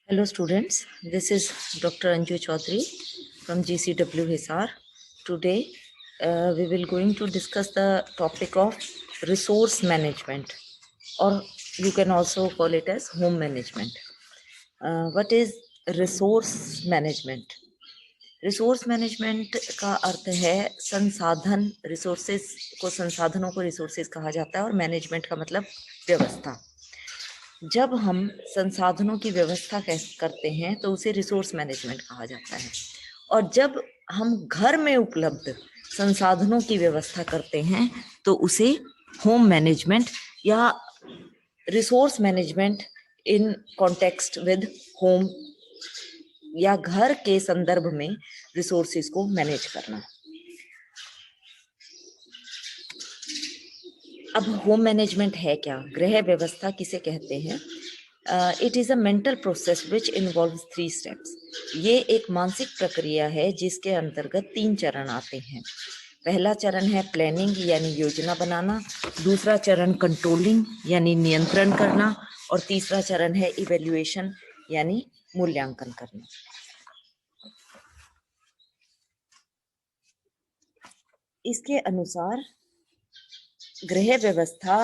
Hello students, this is Dr. Anju Chaudhary from GCW Hisar. Today we will going to discuss the topic of resource management, or you can also call it as home management. What is resource management? Resource management का अर्थ है संसाधन, resources को, संसाधनों को resources कहा जाता है और मैनेजमेंट का मतलब व्यवस्था। जब हम संसाधनों की व्यवस्था करते हैं तो उसे रिसोर्स मैनेजमेंट कहा जाता है, और जब हम घर में उपलब्ध संसाधनों की व्यवस्था करते हैं तो उसे होम मैनेजमेंट या resource management in context with home या घर के संदर्भ में रिसोर्सेज को मैनेज करना। अब होम मैनेजमेंट है क्या, गृह व्यवस्था किसे कहते हैं? It is a mental process which involves 3 steps. ये एक मानसिक प्रक्रिया है जिसके अंतर्गत 3 चरण आते हैं। पहला चरण है प्लानिंग यानी योजना बनाना, दूसरा चरण कंट्रोलिंग यानी नियंत्रण करना, और तीसरा चरण है इवेल्युएशन यानी मूल्यांकन करना। इसके अनुसार गृह व्यवस्था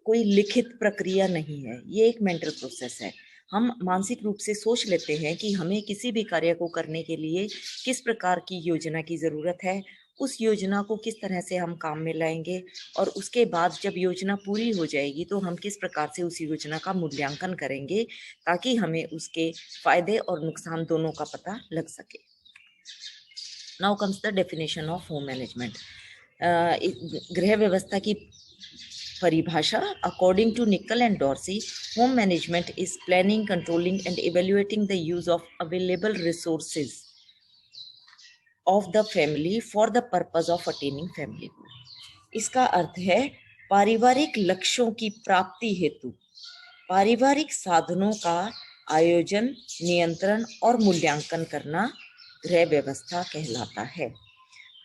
कोई लिखित प्रक्रिया नहीं है, ये एक मेंटल प्रोसेस है। हम मानसिक रूप से सोच लेते हैं कि हमें किसी भी कार्य को करने के लिए किस प्रकार की योजना की ज़रूरत है, उस योजना को किस तरह से हम काम में लाएंगे, और उसके बाद जब योजना पूरी हो जाएगी तो हम किस प्रकार से उस योजना का मूल्यांकन करेंगे ताकि हमें उसके फायदे और नुकसान दोनों का पता लग सके। Now comes the definition of home management. गृह व्यवस्था की परिभाषा, according to Nickell and Dorsey, home management is planning, controlling and evaluating the use of available resources of the family for the purpose of attaining family goal. इसका अर्थ है पारिवारिक लक्ष्यों की प्राप्ति हेतु पारिवारिक साधनों का आयोजन, नियंत्रण और मूल्यांकन करना गृह व्यवस्था कहलाता है।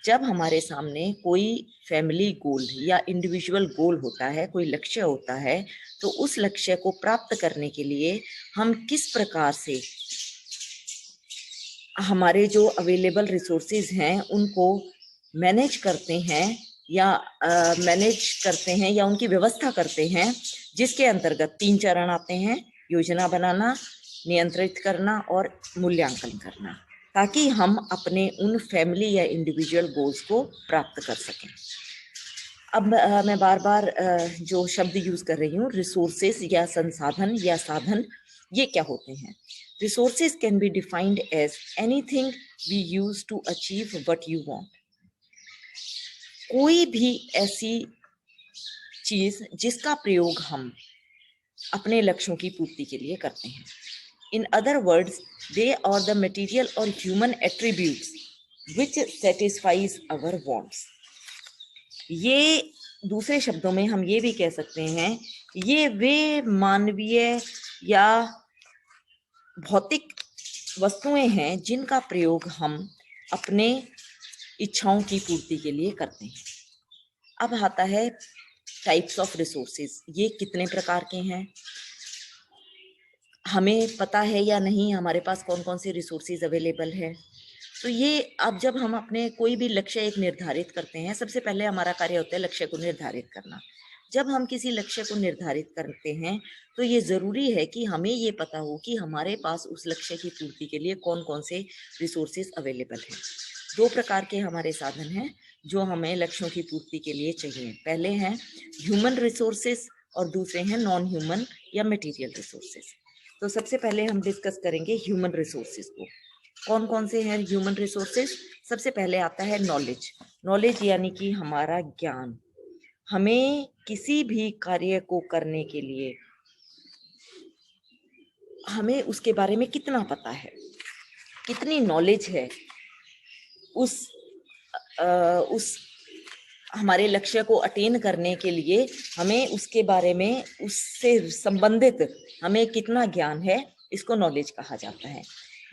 जब हमारे सामने कोई फैमिली गोल या इंडिविजुअल गोल होता है, कोई लक्ष्य होता है, तो उस लक्ष्य को प्राप्त करने के लिए हम किस प्रकार से हमारे जो अवेलेबल रिसोर्सेज हैं उनको मैनेज करते हैं या उनकी व्यवस्था करते हैं, जिसके अंतर्गत 3 चरण आते हैं: योजना बनाना, नियंत्रित करना और मूल्यांकन करना, ताकि हम अपने उन फैमिली या इंडिविजुअल गोल्स को प्राप्त कर सकें। अब मैं बार बार जो शब्द यूज कर रही हूँ, रिसोर्सेस या संसाधन या साधन, ये क्या होते हैं? Resources can be defined as anything we use to achieve what you want. कोई भी ऐसी चीज जिसका प्रयोग हम अपने लक्ष्यों की पूर्ति के लिए करते हैं। In other words, they are the material or human attributes which satisfies our wants. ये दूसरे शब्दों में हम ये भी कह सकते हैं, ये वे मानवीय या भौतिक वस्तुएं हैं जिनका प्रयोग हम अपने इच्छाओं की पूर्ति के लिए करते हैं। अब आता है टाइप्स ऑफ रिसोर्सेज। ये कितने प्रकार के हैं, हमें पता है या नहीं हमारे पास कौन कौन से रिसोर्सेज अवेलेबल है? तो ये अब जब हम अपने कोई भी लक्ष्य एक निर्धारित करते हैं, सबसे पहले हमारा कार्य होता है लक्ष्य को निर्धारित करना। जब हम किसी लक्ष्य को निर्धारित करते हैं तो ये ज़रूरी है कि हमें ये पता हो कि हमारे पास उस लक्ष्य की पूर्ति के लिए कौन कौन से रिसोर्सेज अवेलेबल हैं। 2 प्रकार के हमारे साधन हैं जो हमें लक्ष्यों की पूर्ति के लिए चाहिए। पहले हैं ह्यूमन रिसोर्सेज और दूसरे हैं नॉन ह्यूमन या मटेरियल रिसोर्सेज। तो सबसे पहले हम डिस्कस करेंगे ह्यूमन रिसोर्सेज को। कौन कौन से हैं ह्यूमन रिसोर्सेज? सबसे पहले आता है नॉलेज। नॉलेज यानी कि हमारा ज्ञान। हमें किसी भी कार्य को करने के लिए हमें उसके बारे में कितना पता है, कितनी नॉलेज है, उस हमारे लक्ष्य को अटेन करने के लिए हमें उसके बारे में, उससे संबंधित हमें कितना ज्ञान है, इसको नॉलेज कहा जाता है।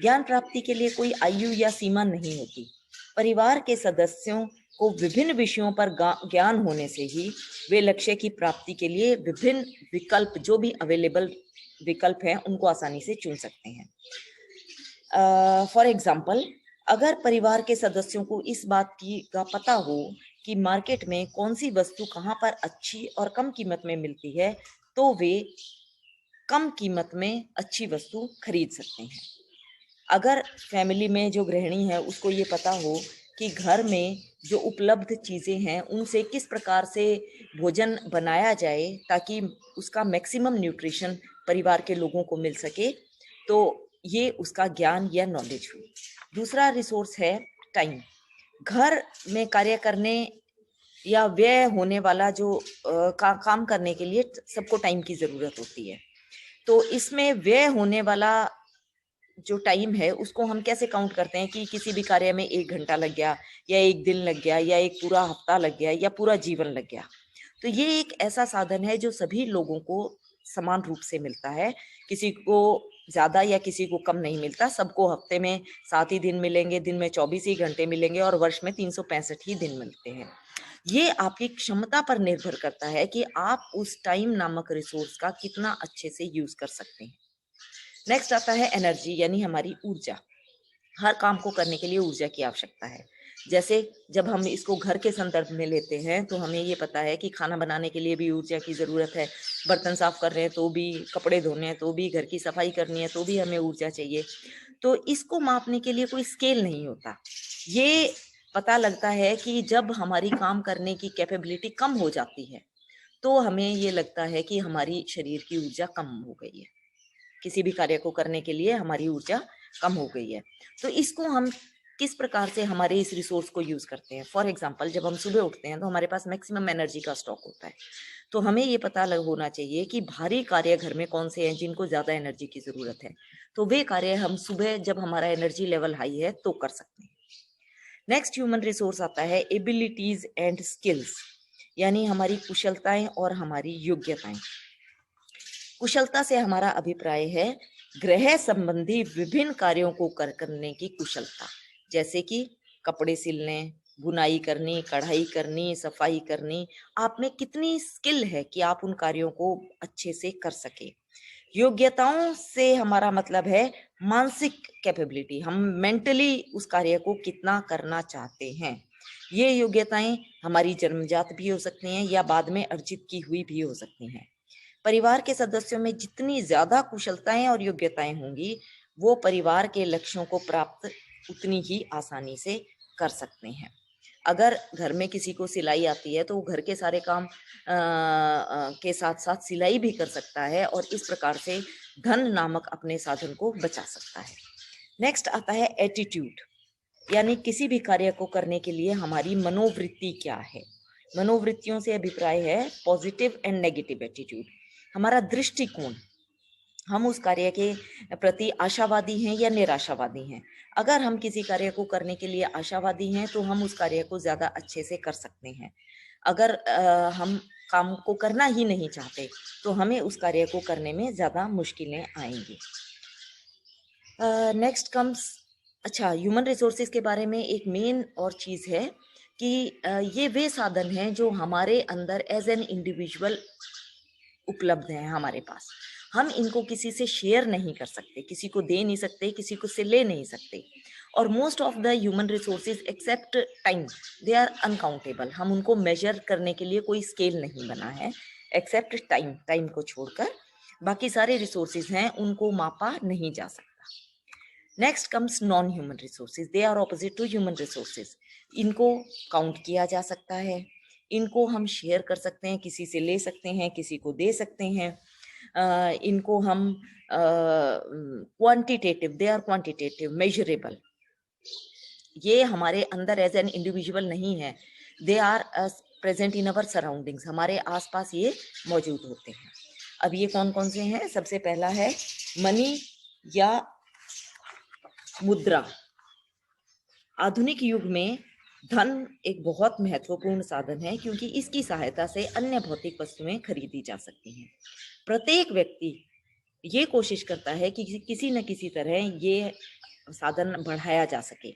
ज्ञान प्राप्ति के लिए कोई आयु या सीमा नहीं होती। परिवार के सदस्यों को विभिन्न विषयों पर ज्ञान होने से ही वे लक्ष्य की प्राप्ति के लिए विभिन्न विकल्प जो भी अवेलेबल विकल्प हैं उनको आसानी से चुन सकते हैं। फॉर एग्जाम्पल, अगर परिवार के सदस्यों को इस बात की का पता हो कि मार्केट में कौन सी वस्तु कहाँ पर अच्छी और कम कीमत में मिलती है, तो वे कम कीमत में अच्छी वस्तु खरीद सकते हैं। अगर फैमिली में जो गृहिणी है उसको ये पता हो कि घर में जो उपलब्ध चीज़ें हैं उनसे किस प्रकार से भोजन बनाया जाए ताकि उसका मैक्सिमम न्यूट्रिशन परिवार के लोगों को मिल सके, तो ये उसका ज्ञान या नॉलेज हुई। दूसरा रिसोर्स है टाइम। घर में कार्य करने या व्यय होने वाला जो काम करने के लिए सबको टाइम की ज़रूरत होती है। तो इसमें व्यय होने वाला जो टाइम है उसको हम कैसे काउंट करते हैं कि किसी भी कार्य में 1 घंटा लग गया या 1 दिन लग गया या एक पूरा हफ्ता लग गया या पूरा जीवन लग गया। तो ये एक ऐसा साधन है जो सभी लोगों को समान रूप से मिलता है। किसी को ज़्यादा या किसी को कम नहीं मिलता। सबको हफ्ते में 7 ही दिन मिलेंगे, दिन में 24 ही घंटे मिलेंगे और वर्ष में 365 ही दिन मिलते हैं। ये आपकी क्षमता पर निर्भर करता है कि आप उस टाइम नामक रिसोर्स का कितना अच्छे से यूज़ कर सकते हैं। नेक्स्ट आता है एनर्जी यानी हमारी ऊर्जा। हर काम को करने के लिए ऊर्जा की आवश्यकता है। जैसे जब हम इसको घर के संदर्भ में लेते हैं तो हमें ये पता है कि खाना बनाने के लिए भी ऊर्जा की ज़रूरत है, बर्तन साफ कर रहे हैं तो भी, कपड़े धोने हैं तो भी, घर की सफाई करनी है तो भी हमें ऊर्जा चाहिए। तो इसको मापने के लिए कोई स्केल नहीं होता। ये पता लगता है कि जब हमारी काम करने की कैपेबिलिटी कम हो जाती है तो हमें ये लगता है कि हमारी शरीर की ऊर्जा कम हो गई है। किसी भी कार्य को करने के लिए हमारी ऊर्जा कम हो गई है। तो इसको हम किस प्रकार से हमारे इस रिसोर्स को यूज़ करते हैं। फॉर एग्जांपल, जब हम सुबह उठते हैं तो हमारे पास मैक्सिमम एनर्जी का स्टॉक होता है। तो हमें ये पता लग होना चाहिए कि भारी कार्य घर में कौन से हैं जिनको ज़्यादा एनर्जी की ज़रूरत है। तो वे कार्य हम सुबह जब हमारा एनर्जी लेवल हाई है तो कर सकते हैं। नेक्स्ट ह्यूमन रिसोर्स आता है एबिलिटीज एंड स्किल्स, यानी हमारी कुशलताएं और हमारी योग्यताएं। कुशलता से हमारा अभिप्राय है गृह संबंधी विभिन्न कार्यों को करने की कुशलता, जैसे कि कपड़े सिलने, बुनाई करनी, कढ़ाई करनी, सफाई करनी। आप में कितनी स्किल है कि आप उन कार्यों को अच्छे से कर सके। योग्यताओं से हमारा मतलब है मानसिक कैपेबिलिटी, हम मेंटली उस कार्य को कितना करना चाहते हैं। ये योग्यताएं हमारी जन्मजात भी हो सकती हैं या बाद में अर्जित की हुई भी हो सकती हैं। परिवार के सदस्यों में जितनी ज्यादा कुशलताएं और योग्यताएं होंगी, वो परिवार के लक्ष्यों को प्राप्त उतनी ही आसानी से कर सकते हैं। अगर घर में किसी को सिलाई आती है तो वो घर के सारे काम के साथ साथ सिलाई भी कर सकता है और इस प्रकार से धन नामक अपने साधन को बचा सकता है। नेक्स्ट आता है एटीट्यूड, यानी किसी भी कार्य को करने के लिए हमारी मनोवृत्ति क्या है। मनोवृत्तियों से अभिप्राय है पॉजिटिव एंड नेगेटिव एटीट्यूड, हमारा दृष्टिकोण। हम उस कार्य के प्रति आशावादी हैं या निराशावादी हैं। अगर हम किसी कार्य को करने के लिए आशावादी हैं तो हम उस कार्य को ज़्यादा अच्छे से कर सकते हैं। अगर हम काम को करना ही नहीं चाहते तो हमें उस कार्य को करने में ज़्यादा मुश्किलें आएंगी। नेक्स्ट कम्स, अच्छा, ह्यूमन रिसोर्सेज के बारे में एक मेन और चीज़ है कि ये वे साधन हैं जो हमारे अंदर एज एन इंडिविजुअल उपलब्ध हैं हमारे पास। हम इनको किसी से शेयर नहीं कर सकते, किसी को दे नहीं सकते, किसी को से ले नहीं सकते। और most of the human resources except time, they are uncountable. हम उनको मेजर करने के लिए कोई स्केल नहीं बना है, एक्सेप्ट टाइम। टाइम को छोड़कर बाकी सारे रिसोर्सेज हैं उनको मापा नहीं जा सकता। Next comes non human resources, they are opposite to human resources. इनको काउंट किया जा सकता है, इनको हम शेयर कर सकते हैं, किसी से ले सकते हैं, किसी को दे सकते हैं। इनको हम quantitative, they are quantitative, measurable. ये हमारे अंदर एज एन इंडिविजुअल नहीं है, they are present in our surroundings, हमारे आसपास ये मौजूद होते हैं। अब ये कौन कौन से हैं? सबसे पहला है मनी या मुद्रा। आधुनिक युग में धन एक बहुत महत्वपूर्ण साधन है क्योंकि इसकी सहायता से अन्य भौतिक वस्तुएं खरीदी जा सकती हैं। प्रत्येक व्यक्ति ये कोशिश करता है कि किसी न किसी तरह ये साधन बढ़ाया जा सके।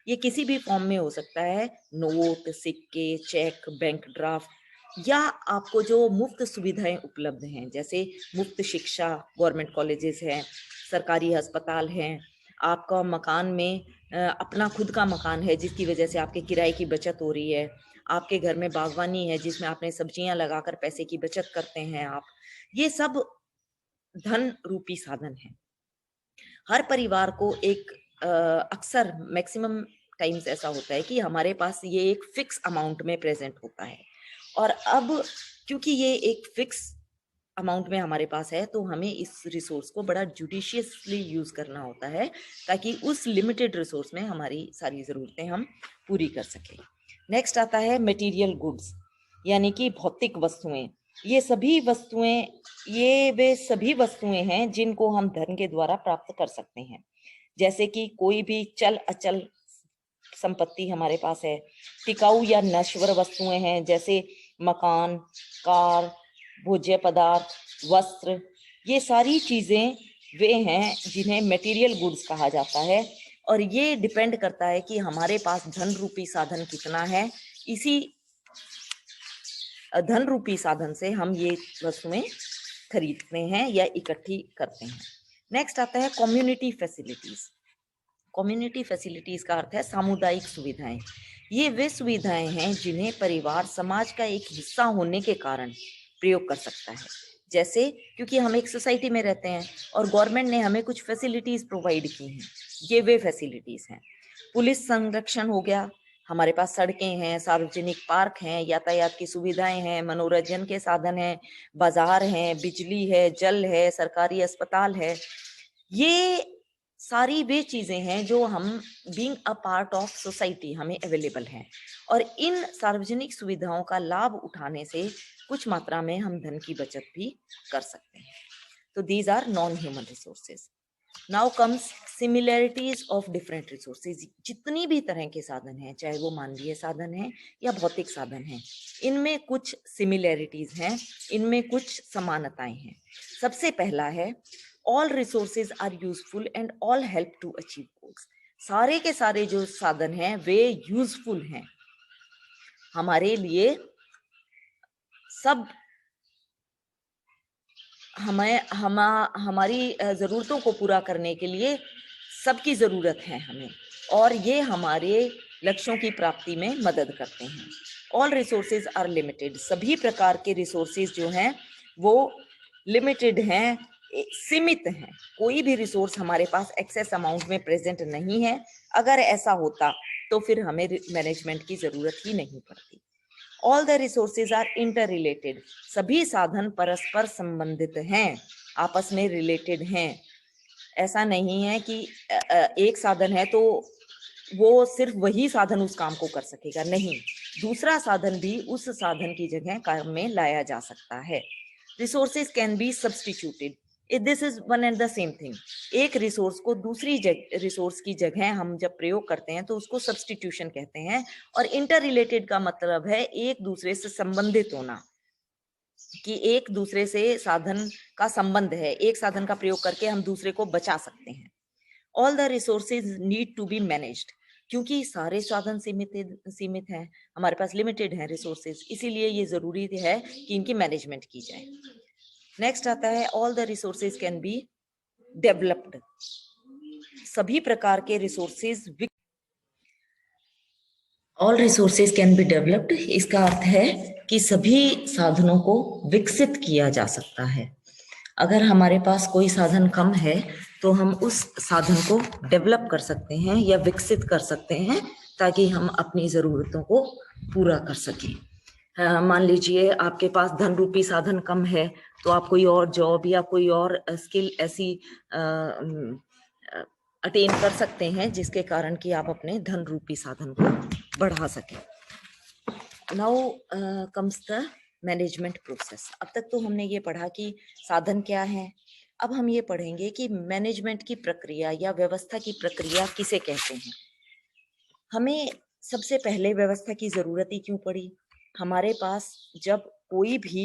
ये किसी भी फॉर्म में हो सकता है, नोट, सिक्के, चेक, बैंक ड्राफ्ट, या आपको जो मुफ्त सुविधाएं उपलब्ध हैं, जैसे मुफ्त शिक्षा, गवर्नमेंट कॉलेजेस हैं, सरकारी अस्पताल हैं, आपका मकान में अपना खुद का मकान है जिसकी वजह से आपके किराए की बचत हो रही है, आपके घर में बागवानी है जिसमें आपने सब्जियां लगाकर पैसे की बचत करते हैं आप, ये सब धन रूपी साधन है। हर परिवार को एक अक्सर मैक्सिमम टाइम्स ऐसा होता है कि हमारे पास ये एक फिक्स अमाउंट में प्रेजेंट होता है, और अब क्योंकि ये एक फिक्स अमाउंट में हमारे पास है तो हमें इस रिसोर्स को बड़ा जुडिशियसली यूज करना होता है ताकि उस लिमिटेड रिसोर्स में हमारी सारी ज़रूरतें हम पूरी कर सकें। नेक्स्ट आता है मटेरियल गुड्स, यानी कि भौतिक वस्तुएं। ये सभी वस्तुएं, ये वे सभी वस्तुएं हैं जिनको हम धन के द्वारा प्राप्त कर सकते हैं। जैसे कि कोई भी चल अचल संपत्ति हमारे पास है, टिकाऊ या नश्वर वस्तुएं हैं जैसे मकान, कार, भोज्य पदार्थ, वस्त्र, ये सारी चीजें वे हैं जिन्हें मटेरियल गुड्स कहा जाता है। और ये डिपेंड करता है कि हमारे पास धन रूपी साधन कितना है, इसी धन रूपी साधन से हम ये वस्तुएं खरीदते हैं या इकट्ठी करते हैं। नेक्स्ट आता है कम्युनिटी फैसिलिटीज। कम्युनिटी फैसिलिटीज का अर्थ है सामुदायिक सुविधाएं। ये वे सुविधाएं हैं जिन्हें परिवार समाज का एक हिस्सा होने के कारण प्रयोग कर सकता है। जैसे क्योंकि हम एक सोसाइटी में रहते हैं और गवर्नमेंट ने हमें कुछ फैसिलिटीज प्रोवाइड की हैं, ये वे फैसिलिटीज हैं। पुलिस संरक्षण हो गया, हमारे पास सड़कें हैं, सार्वजनिक पार्क हैं, यातायात की सुविधाएं हैं, मनोरंजन के साधन हैं, बाजार हैं, बिजली है, जल है, सरकारी अस्पताल है। ये सारी वे चीजें हैं जो हम being a part of society हमें अवेलेबल हैं, और इन सार्वजनिक सुविधाओं का लाभ उठाने से कुछ मात्रा में हम धन की बचत भी कर सकते हैं। तो these are non human resources. Now comes similarities of different resources. जितनी भी तरह के साधन हैं, चाहे वो मानवीय साधन हैं या भौतिक साधन हैं, इनमें कुछ सिमिलैरिटीज हैं, इनमें कुछ समानताएं हैं। सबसे पहला है all resources are useful and all help to achieve goals. सारे के सारे जो साधन हैं वे यूजफुल हैं, हमारे लिए सब हमारी ज़रूरतों को पूरा करने के लिए सबकी ज़रूरत है हमें, और ये हमारे लक्ष्यों की प्राप्ति में मदद करते हैं। All resources are limited. सभी प्रकार के रिसोर्सेज जो हैं वो लिमिटेड हैं, सीमित हैं। कोई भी रिसोर्स हमारे पास एक्सेस अमाउंट में प्रेजेंट नहीं है। अगर ऐसा होता तो फिर हमें मैनेजमेंट की ज़रूरत ही नहीं पड़ती। All the resources are interrelated. सभी साधन परस्पर संबंधित हैं, आपस में रिलेटेड हैं। ऐसा नहीं है कि एक साधन है तो वो सिर्फ वही साधन उस काम को कर सकेगा, नहीं, दूसरा साधन भी उस साधन की जगह काम में लाया जा सकता है। Resources can be substituted. This is one and the same thing. एक रिसोर्स को दूसरी रिसोर्स की जगह हम जब प्रयोग करते हैं तो उसको सब्सटीट्यूशन कहते हैं। और इंटर रिलेटेड का मतलब है एक दूसरे से संबंधित होना, कि एक दूसरे से साधन का संबंध है, एक साधन का प्रयोग करके हम दूसरे को बचा सकते हैं। All the resources need to be managed. क्योंकि सारे साधन सीमित हैं, हमारे पास लिमिटेड है रिसोर्सेज, इसीलिए ये जरूरी है कि इनकी मैनेजमेंट की जाए। नेक्स्ट आता है all the resources can be developed. सभी प्रकार के resources, all resources can be developed, इसका अर्थ है कि सभी साधनों को विकसित किया जा सकता है। अगर हमारे पास कोई साधन कम है तो हम उस साधन को डेवलप कर सकते हैं या विकसित कर सकते हैं ताकि हम अपनी ज़रूरतों को पूरा कर सकें। मान लीजिए आपके पास धन रूपी साधन कम है तो आप कोई और जॉब या कोई और स्किल ऐसी अटेन कर सकते हैं जिसके कारण कि आप अपने धन रूपी साधन को बढ़ा सकें। Now comes the management process. अब तक तो हमने ये पढ़ा कि साधन क्या है, अब हम ये पढ़ेंगे कि मैनेजमेंट की प्रक्रिया या व्यवस्था की प्रक्रिया किसे कहते हैं। हमें सबसे पहले व्यवस्था की जरूरत ही क्यों पड़ी? हमारे पास जब कोई भी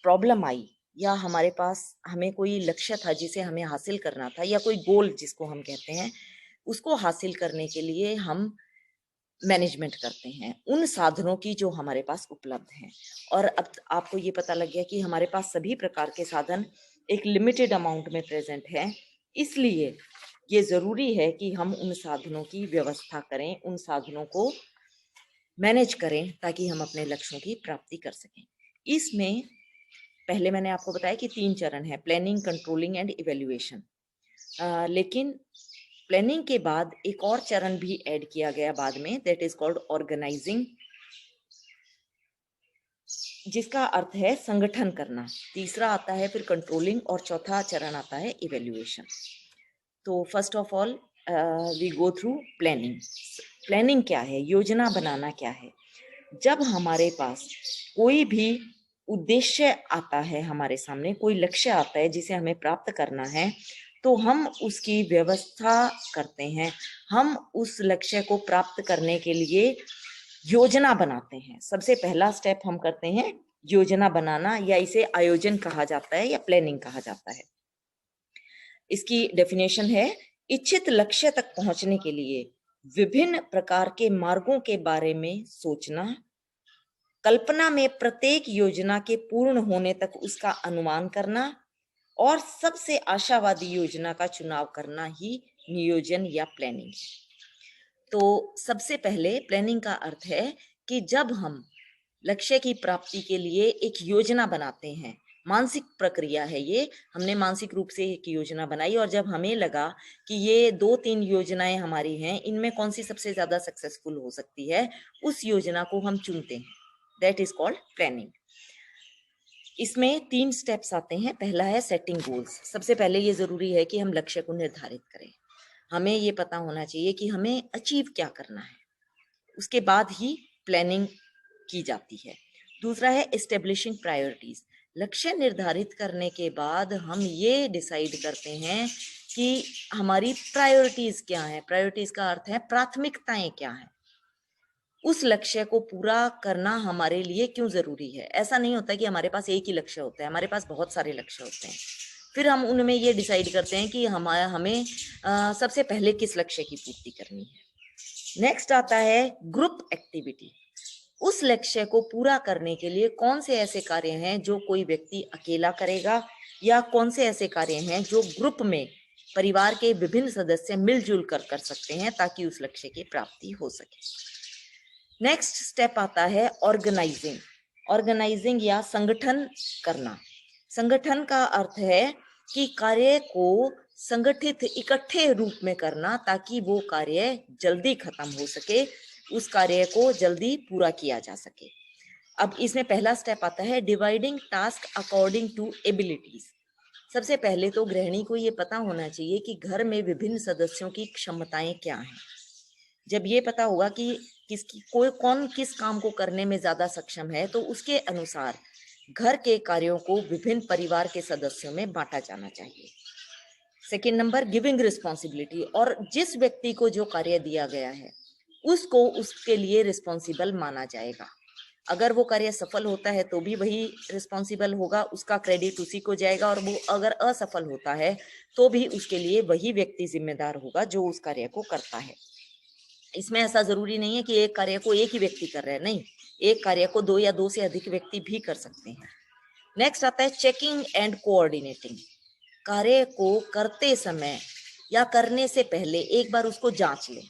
प्रॉब्लम आई या हमारे पास हमें कोई लक्ष्य था जिसे हमें हासिल करना था, या कोई गोल जिसको हम कहते हैं, उसको हासिल करने के लिए हम मैनेजमेंट करते हैं उन साधनों की जो हमारे पास उपलब्ध हैं। और अब आपको ये पता लग गया कि हमारे पास सभी प्रकार के साधन एक लिमिटेड अमाउंट में प्रेजेंट हैं, इसलिए ये ज़रूरी है कि हम उन साधनों की व्यवस्था करें, उन साधनों को मैनेज करें ताकि हम अपने लक्ष्यों की प्राप्ति कर सकें। इसमें पहले मैंने आपको बताया कि 3 चरण हैं, प्लानिंग, कंट्रोलिंग एंड इवैल्यूएशन। लेकिन प्लानिंग के बाद एक और चरण भी ऐड किया गया बाद में, दैट इज कॉल्ड ऑर्गेनाइजिंग, जिसका अर्थ है संगठन करना। तीसरा आता है फिर कंट्रोलिंग और चौथा चरण आता है इवैल्यूएशन। तो first of all we go through planning. Planning क्या है, योजना बनाना क्या है। जब हमारे पास कोई भी उद्देश्य आता है, हमारे सामने कोई लक्ष्य आता है जिसे हमें प्राप्त करना है, तो हम उसकी व्यवस्था करते हैं। हम उस लक्ष्य को प्राप्त करने के लिए योजना बनाते हैं। सबसे पहला स्टेप हम करते हैं योजना बनाना, या इसे आयोजन कहा जाता है या प्लानिंग कहा जाता है। इसकी डेफिनेशन है, इच्छित लक्ष्य तक पहुंचने के लिए विभिन्न प्रकार के मार्गों के बारे में सोचना, कल्पना में प्रत्येक योजना के पूर्ण होने तक उसका अनुमान करना और सबसे आशावादी योजना का चुनाव करना ही नियोजन या प्लानिंग है। तो सबसे पहले प्लानिंग का अर्थ है कि जब हम लक्ष्य की प्राप्ति के लिए एक योजना बनाते हैं, मानसिक प्रक्रिया है ये। हमने मानसिक रूप से एक योजना बनाई और जब हमें लगा कि ये 2-3 योजनाएं हमारी हैं, इनमें कौन सी सबसे ज्यादा सक्सेसफुल हो सकती है, उस योजना को हम चुनते हैं। That is called planning. इसमें 3 स्टेप्स आते हैं। पहला है सेटिंग गोल्स। सबसे पहले ये जरूरी है कि हम लक्ष्य को निर्धारित करें। हमें ये पता होना चाहिए कि हमें अचीव क्या करना है, उसके बाद ही प्लानिंग की जाती है। दूसरा है एस्टेब्लिशिंग प्रायोरिटीज। लक्ष्य निर्धारित करने के बाद हम ये डिसाइड करते हैं कि हमारी प्रायोरिटीज क्या है। प्रायोरिटीज का अर्थ है प्राथमिकताएं क्या है, उस लक्ष्य को पूरा करना हमारे लिए क्यों जरूरी है। ऐसा नहीं होता कि हमारे पास एक ही लक्ष्य होता है, हमारे पास बहुत सारे लक्ष्य होते हैं। फिर हम उनमें ये डिसाइड करते हैं कि हमें सबसे पहले किस लक्ष्य की पूर्ति करनी है। नेक्स्ट आता है ग्रुप एक्टिविटी। उस लक्ष्य को पूरा करने के लिए कौन से ऐसे कार्य हैं जो कोई व्यक्ति अकेला करेगा, या कौन से ऐसे कार्य हैं जो ग्रुप में परिवार के विभिन्न सदस्य मिलजुल कर सकते हैं ताकि उस लक्ष्य की प्राप्ति हो सके। नेक्स्ट स्टेप आता है ऑर्गेनाइजिंग। ऑर्गेनाइजिंग या संगठन करना। संगठन का अर्थ है कि कार्य को संगठित इकट्ठे रूप में करना ताकि वो कार्य जल्दी खत्म हो सके, उस कार्य को जल्दी पूरा किया जा सके। अब इसमें पहला स्टेप आता है dividing task according to abilities. सबसे पहले तो गृहिणी को ये पता होना चाहिए कि घर में विभिन्न सदस्यों की क्षमताएं क्या हैं। जब ये पता होगा कि कौन किस काम को करने में ज्यादा सक्षम है, तो उसके अनुसार घर के कार्यों को विभिन्न परिवार के सदस्यों में बांटा जाना चाहिए। सेकेंड नंबर गिविंग रिस्पॉन्सिबिलिटी, और जिस व्यक्ति को जो कार्य दिया गया है उसको उसके लिए रिस्पॉन्सिबल माना जाएगा। अगर वो कार्य सफल होता है तो भी वही रिस्पॉन्सिबल होगा, उसका क्रेडिट उसी को जाएगा, और वो अगर असफल होता है तो भी उसके लिए वही व्यक्ति जिम्मेदार होगा जो उस कार्य को करता है। इसमें ऐसा जरूरी नहीं है कि एक कार्य को एक ही व्यक्ति कर रहा है, नहीं, एक कार्य को 2 या 2 से अधिक व्यक्ति भी कर सकते हैं। नेक्स्ट आता है चेकिंग एंड कोऑर्डिनेटिंग। कार्य को करते समय या करने से पहले एक बार उसको जांच लें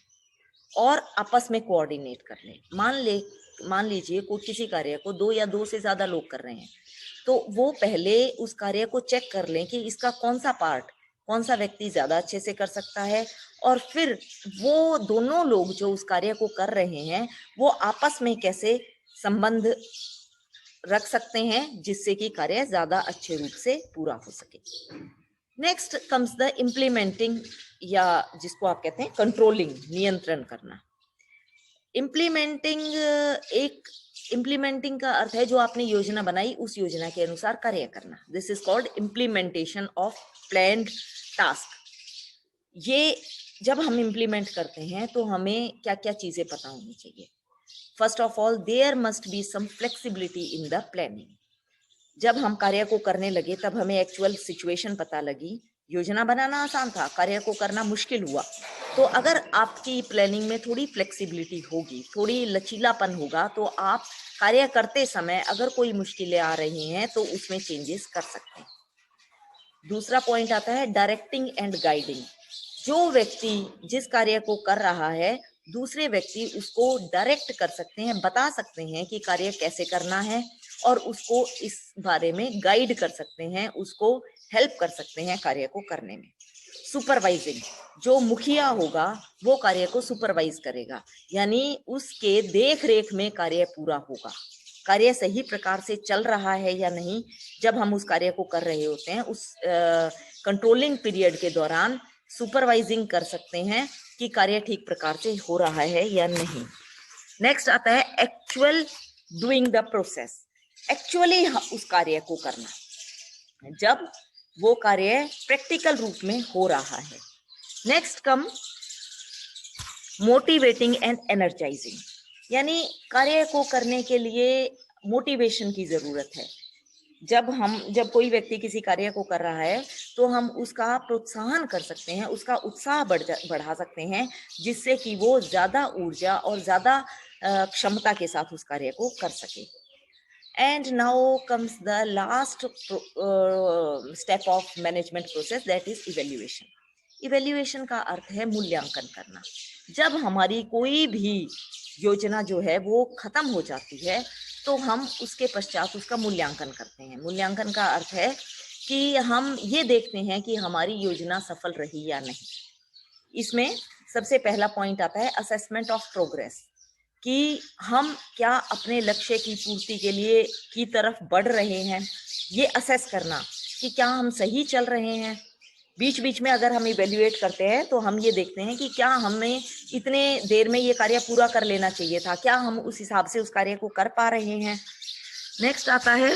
और आपस में कोऑर्डिनेट कर लें। मान लीजिए कोई किसी कार्य को 2 या 2 से ज्यादा लोग कर रहे हैं, तो वो पहले उस कार्य को चेक कर लें कि इसका कौन सा पार्ट कौन सा व्यक्ति ज्यादा अच्छे से कर सकता है, और फिर वो दोनों लोग जो उस कार्य को कर रहे हैं वो आपस में कैसे संबंध रख सकते हैं जिससे कि कार्य ज्यादा अच्छे रूप से पूरा हो सके। नेक्स्ट कम्स द इम्प्लीमेंटिंग, या जिसको आप कहते हैं कंट्रोलिंग, नियंत्रण करना। इम्प्लीमेंटिंग का अर्थ है जो आपने योजना बनाई उस योजना के अनुसार कार्य करना। This is called implementation of planned task. ये जब हम इम्प्लीमेंट करते हैं तो हमें क्या क्या चीजें पता होनी चाहिए। First of all there must be some flexibility in the planning. जब हम कार्य को करने लगे तब हमें एक्चुअल सिचुएशन पता लगी। योजना बनाना आसान था, कार्य को करना मुश्किल हुआ, तो अगर आपकी प्लानिंग में थोड़ी फ्लेक्सिबिलिटी होगी, थोड़ी लचीलापन होगा, तो आप कार्य करते समय अगर कोई मुश्किलें आ रही हैं तो उसमें चेंजेस कर सकते हैं। दूसरा पॉइंट आता है डायरेक्टिंग एंड गाइडिंग। जो व्यक्ति जिस कार्य को कर रहा है, दूसरे व्यक्ति उसको डायरेक्ट कर सकते हैं, बता सकते हैं कि कार्य कैसे करना है, और उसको इस बारे में गाइड कर सकते हैं, उसको हेल्प कर सकते हैं कार्य को करने में। सुपरवाइजिंग, जो मुखिया होगा वो कार्य को सुपरवाइज करेगा, यानी उसके देख रेख में कार्य पूरा होगा। कार्य सही प्रकार से चल रहा है या नहीं, जब हम उस कार्य को कर रहे होते हैं, उस कंट्रोलिंग पीरियड के दौरान सुपरवाइजिंग कर सकते हैं कि कार्य ठीक प्रकार से हो रहा है या नहीं। नेक्स्ट आता है actual doing the process. Actually उस कार्य को करना, जब वो कार्य प्रैक्टिकल रूप में हो रहा है। Next come motivating and energising, यानी कार्य को करने के लिए मोटिवेशन की जरूरत है। जब कोई व्यक्ति किसी कार्य को कर रहा है तो हम उसका प्रोत्साहन कर सकते हैं, उसका उत्साह बढ़ा सकते हैं, जिससे कि वो ज्यादा ऊर्जा और ज्यादा क्षमता के साथ उस कार्य को कर सके। And now comes the last step of management process, that is evaluation. Evaluation का अर्थ है मूल्यांकन करना। जब हमारी कोई भी योजना जो है वो खत्म हो जाती है तो हम उसके पश्चात उसका मूल्यांकन करते हैं। मूल्यांकन का अर्थ है कि हम ये देखते हैं कि हमारी योजना सफल रही या नहीं। इसमें सबसे पहला पॉइंट आता है असेसमेंट ऑफ प्रोग्रेस, कि हम क्या अपने लक्ष्य की पूर्ति के लिए की तरफ बढ़ रहे हैं। ये असेस करना कि क्या हम सही चल रहे हैं। बीच बीच में अगर हम इवेल्युएट करते हैं तो हम ये देखते हैं कि क्या हमें इतने देर में ये कार्य पूरा कर लेना चाहिए था, क्या हम उस हिसाब से उस कार्य को कर पा रहे हैं। नेक्स्ट आता है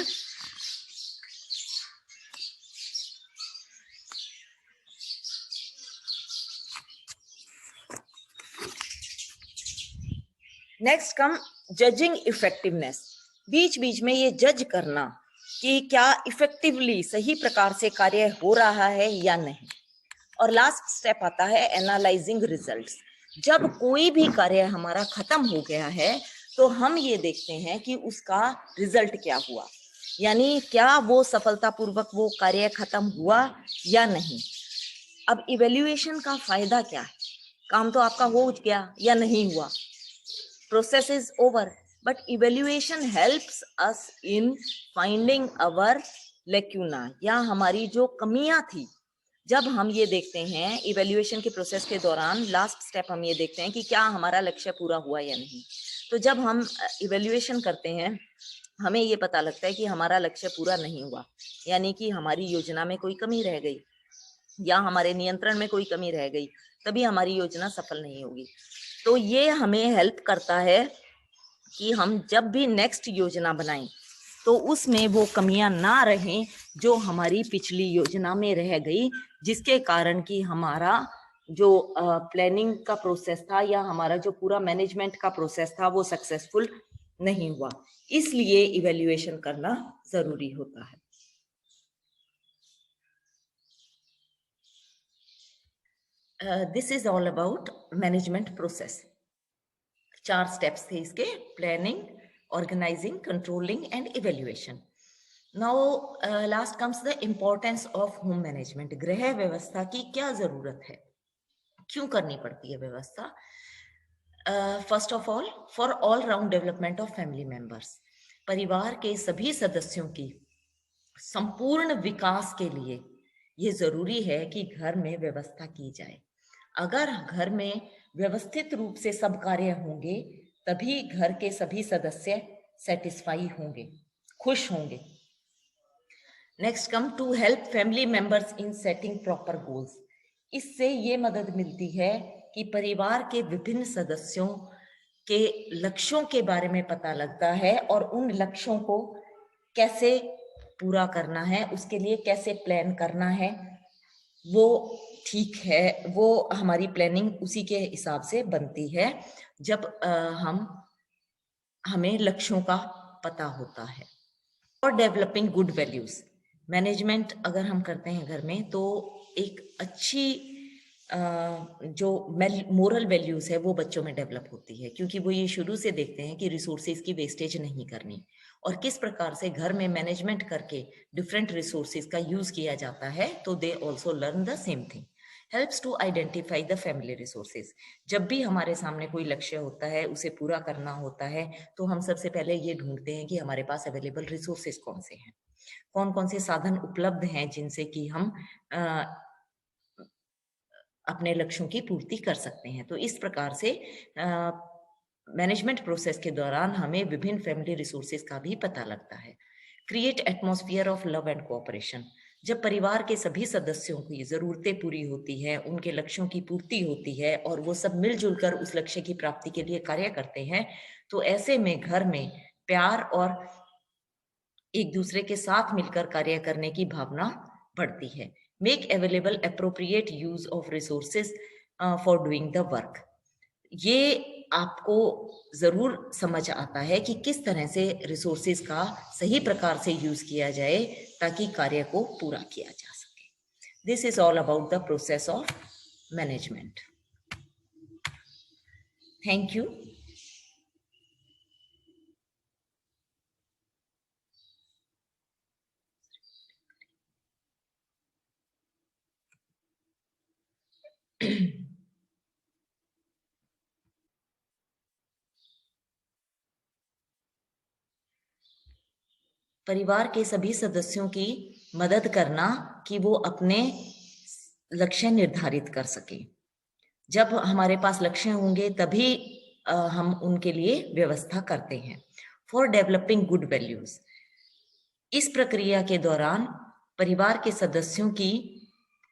नेक्स्ट कम जजिंग इफेक्टिवनेस। बीच बीच में ये जज करना कि क्या इफेक्टिवली सही प्रकार से कार्य हो रहा है या नहीं। और लास्ट स्टेप आता है एनालाइजिंग रिजल्ट्स। जब कोई भी कार्य हमारा खत्म हो गया है तो हम ये देखते हैं कि उसका रिजल्ट क्या हुआ, यानी क्या वो सफलतापूर्वक वो कार्य खत्म हुआ या नहीं। अब इवेल्युएशन का फायदा क्या है, काम तो आपका हो गया या नहीं हुआ, process is over, but evaluation helps us in finding our lacuna, या हमारी जो कमियां थी। जब हम ये देखते हैं इवेल्युएशन के प्रोसेस के दौरान, लास्ट स्टेप हम ये देखते हैं कि क्या हमारा लक्ष्य पूरा हुआ या नहीं। तो जब हम इवेल्युएशन करते हैं हमें ये पता लगता है कि हमारा लक्ष्य पूरा नहीं हुआ, यानी कि हमारी योजना में कोई कमी रह गई या हमारे नियंत्रण में कोई कमी रह गई, तभी हमारी योजना सफल नहीं होगी। तो ये हमें हेल्प करता है कि हम जब भी नेक्स्ट योजना बनाएं तो उसमें वो कमियां ना रहें जो हमारी पिछली योजना में रह गई, जिसके कारण कि हमारा जो प्लानिंग का प्रोसेस था या हमारा जो पूरा मैनेजमेंट का प्रोसेस था वो सक्सेसफुल नहीं हुआ। इसलिए इवैल्यूएशन करना जरूरी होता है। This is all about management process. 4 steps थे इसके, planning, organising, controlling and evaluation. Now last comes the importance of home management. गृह व्यवस्था की क्या जरूरत है, क्यों करनी पड़ती है व्यवस्था। First of all, for all round development of family members. परिवार के सभी सदस्यों की संपूर्ण विकास के लिए ये जरूरी है कि घर में व्यवस्था की जाए। अगर घर में व्यवस्थित रूप से सब कार्य होंगे तभी घर के सभी सदस्य सेटिस्फाई होंगे, खुश होंगे। Next come to help family members in setting proper goals. इससे ये मदद मिलती है कि परिवार के विभिन्न सदस्यों के लक्ष्यों के बारे में पता लगता है और उन लक्ष्यों को कैसे पूरा करना है, उसके लिए कैसे प्लान करना है, वो ठीक है, वो हमारी प्लानिंग उसी के हिसाब से बनती है जब हमें लक्ष्यों का पता होता है। और डेवलपिंग गुड वैल्यूज। मैनेजमेंट अगर हम करते हैं घर में तो एक अच्छी जो मोरल वैल्यूज है वो बच्चों में डेवलप होती है, क्योंकि वो ये शुरू से देखते हैं कि रिसोर्सेज की वेस्टेज नहीं करनी और किस प्रकार से घर में मैनेजमेंट करके डिफरेंट रिसोर्सेज का यूज किया जाता है, तो they also learn the same thing. Helps to identify the family resources. जब भी हमारे सामने कोई लक्ष्य होता है, उसे पूरा करना होता है, तो हम सबसे पहले ये ढूंढते हैं कि हमारे पास अवेलेबल रिसोर्सेज कौन से हैं, कौन कौन से साधन उपलब्ध हैं जिनसे कि हम अपने लक्ष्यों की पूर्ति कर सकते हैं। तो इस प्रकार से मैनेजमेंट प्रोसेस के दौरान हमें विभिन्न फैमिली रिसोर्सेज का भी पता लगता है। Create atmosphere of love and cooperation. जब परिवार के सभी सदस्यों की जरूरतें पूरी होती है, उनके लक्ष्यों की पूर्ति होती है और वो सब मिलजुल कर उस लक्ष्य की प्राप्ति के लिए कार्य करते हैं, तो ऐसे में घर में प्यार और एक दूसरे के साथ मिलकर कार्य करने की भावना बढ़ती है। Make available appropriate use of resources for doing the work. ये आपको जरूर समझ आता है कि किस तरह से रिसोर्सेज का सही प्रकार से यूज किया जाए ताकि कार्य को पूरा किया जा सके। This is all about the process of management. Thank you. परिवार के सभी सदस्यों की मदद करना कि वो अपने लक्ष्य निर्धारित कर सके। जब हमारे पास लक्ष्य होंगे तभी हम उनके लिए व्यवस्था करते हैं। For developing good values. इस प्रक्रिया के दौरान परिवार के सदस्यों की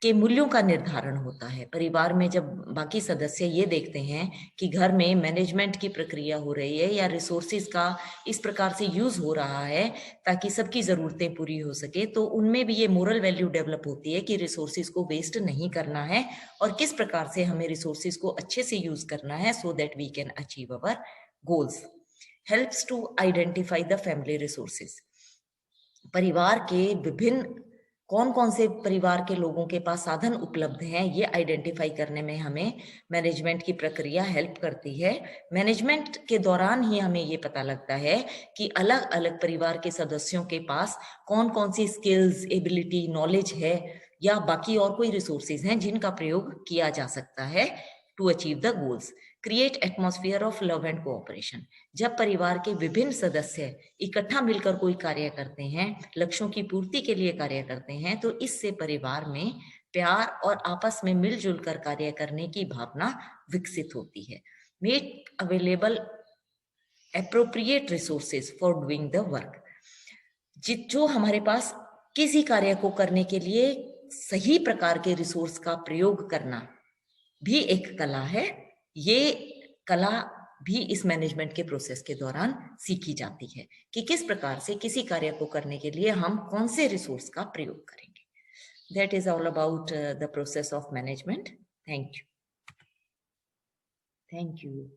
के मूल्यों का निर्धारण होता है। परिवार में जब बाकी सदस्य ये देखते हैं कि घर में मैनेजमेंट की प्रक्रिया हो रही है या रिसोर्सेज का इस प्रकार से यूज हो रहा है ताकि सबकी जरूरतें पूरी हो सके, तो उनमें भी ये मोरल वैल्यू डेवलप होती है कि रिसोर्सेज को वेस्ट नहीं करना है और किस प्रकार से हमें रिसोर्सेज को अच्छे से यूज करना है so that we can achieve our goals. Helps to identify the family resources. परिवार के विभिन्न कौन कौन से परिवार के लोगों के पास साधन उपलब्ध हैं, ये आइडेंटिफाई करने में हमें मैनेजमेंट की प्रक्रिया हेल्प करती है। मैनेजमेंट के दौरान ही हमें ये पता लगता है कि अलग अलग परिवार के सदस्यों के पास कौन कौन सी स्किल्स, एबिलिटी, नॉलेज है या बाकी और कोई रिसोर्सेज हैं जिनका प्रयोग किया जा सकता है to achieve the goals. Create atmosphere of love and cooperation. जब परिवार के विभिन्न सदस्य इकट्ठा मिलकर कोई कार्य करते हैं, लक्ष्यों की पूर्ति के लिए कार्य करते हैं, तो इससे परिवार में प्यार और आपस में मिलजुल कर कार्य करने की भावना विकसित होती है। Make available appropriate resources for doing the work. जो हमारे पास किसी कार्य को करने के लिए सही प्रकार के रिसोर्स का प्रयोग करना भी एक कला है। ये कला भी इस मैनेजमेंट के प्रोसेस के दौरान सीखी जाती है कि किस प्रकार से किसी कार्य को करने के लिए हम कौन से रिसोर्स का प्रयोग करेंगे। That is all about the process of management. Thank you. Thank you.